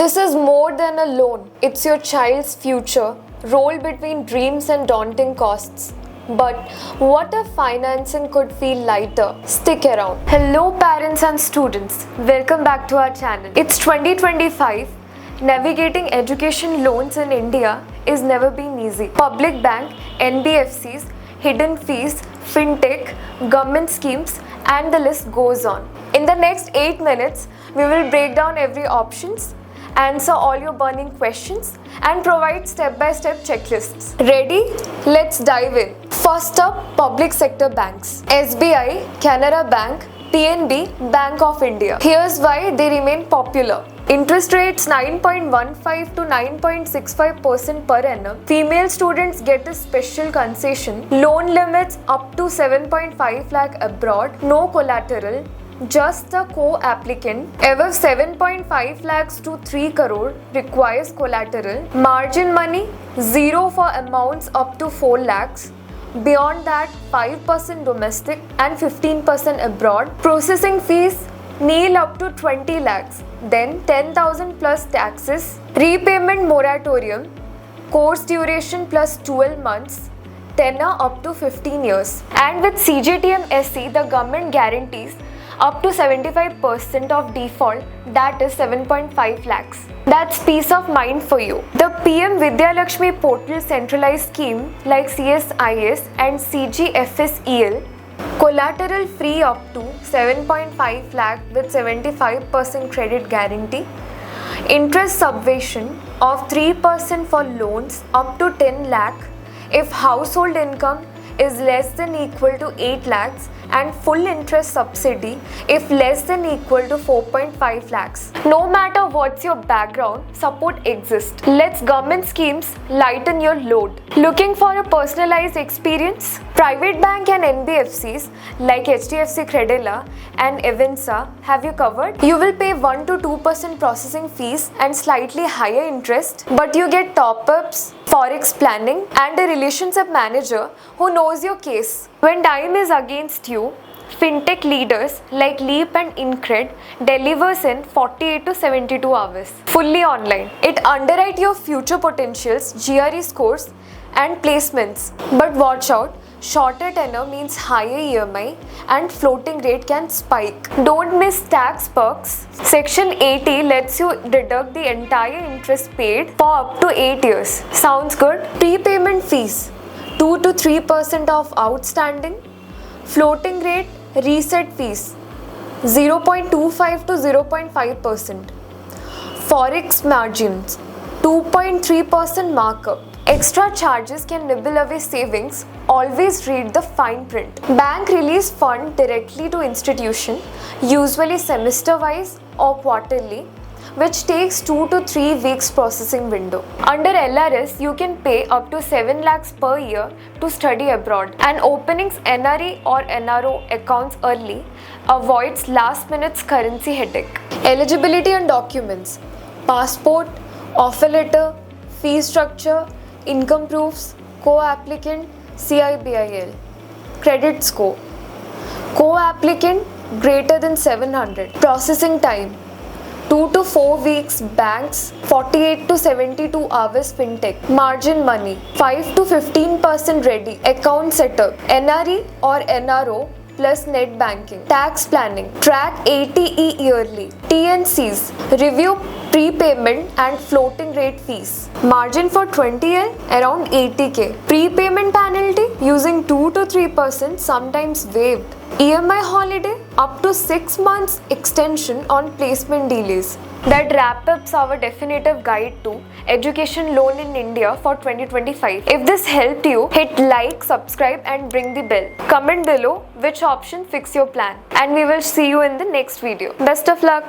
This is more than a loan, it's your child's future, rolled between dreams and daunting costs. But what if financing could feel lighter? Stick around. Hello, parents and students. Welcome back to our channel. It's 2025. Navigating education loans in India is never been easy. Public bank, NBFCs, hidden fees, fintech, government schemes, and the list goes on. In the next 8 minutes, we will break down every options, answer all your burning questions, and provide step-by-step checklists. Ready? Let's dive in. First up, public sector banks. SBI, Canara Bank, PNB, Bank of India. Here's why they remain popular. Interest rates 9.15 to 9.65% per annum. Female students get a special concession. Loan limits up to 7.5 lakh abroad. No collateral. Just the co-applicant. Above 7.5 lakhs to 3 crore requires collateral. Margin money 0 for amounts up to 4 lakhs. Beyond that, 5% domestic and 15% abroad. Processing fees nil up to 20 lakhs. Then 10,000 plus taxes. Repayment moratorium. Course duration plus 12 months. Tenure up to 15 years. And with CGTM SC, the government guarantees up to 75% of default, that is 7.5 lakhs. That's peace of mind for you. The PM Vidya Lakshmi portal centralized scheme like CSIS and CGFSEL, collateral free up to 7.5 lakh with 75% credit guarantee. Interest subvention of 3% for loans up to 10 lakh if household income is less than equal to 8 lakhs, and full interest subsidy if less than equal to 4.5 lakhs. No matter what's your background, support exists. Let's government schemes lighten your load. Looking for a personalized experience? Private bank and NBFCs like HDFC Credila and Avanza have you covered. You will pay 1 to 2% processing fees and slightly higher interest, but you get top-ups, forex planning, and a relationship manager who knows your case. When time is against you, fintech leaders like Leap and Incred delivers in 48 to 72 hours. Fully online. It underwrites your future potentials, GRE scores, and placements. But watch out. Shorter tenor means higher EMI and floating rate can spike. Don't miss tax perks. Section 80 lets you deduct the entire interest paid for up to 8 years. Sounds good? Prepayment fees 2 to 3% of outstanding. Floating rate reset fees 0.25 to 0.5%. Forex margins 2.3% markup. Extra charges can nibble away savings. Always read the fine print. Bank release fund directly to institution, usually semester-wise or quarterly, which takes 2 to 3 weeks processing window. Under LRS, you can pay up to 7 lakhs per year to study abroad. And opening NRE or NRO accounts early avoids last minute's currency headache. Eligibility and documents: passport, offer letter, fee structure, income proofs, co-applicant, CIBIL. Credit score: co-applicant greater than 700. Processing time 2 to 4 weeks banks, 48 to 72 hours fintech. Margin money 5 to 15% ready. Account setup: NRE or NRO plus net banking. Tax planning: track ATE yearly. TNCs: review prepayment and floating rate fees. Margin for 20L around 80k. Prepayment penalty using 2 to 3%, sometimes waived. EMI holiday up to 6 months extension on placement delays. That wraps up our definitive guide to education loan in India for 2025. If this helped you, hit like, subscribe, and ring the bell. Comment below which option fits your plan, and we will see you in the next video. Best of luck.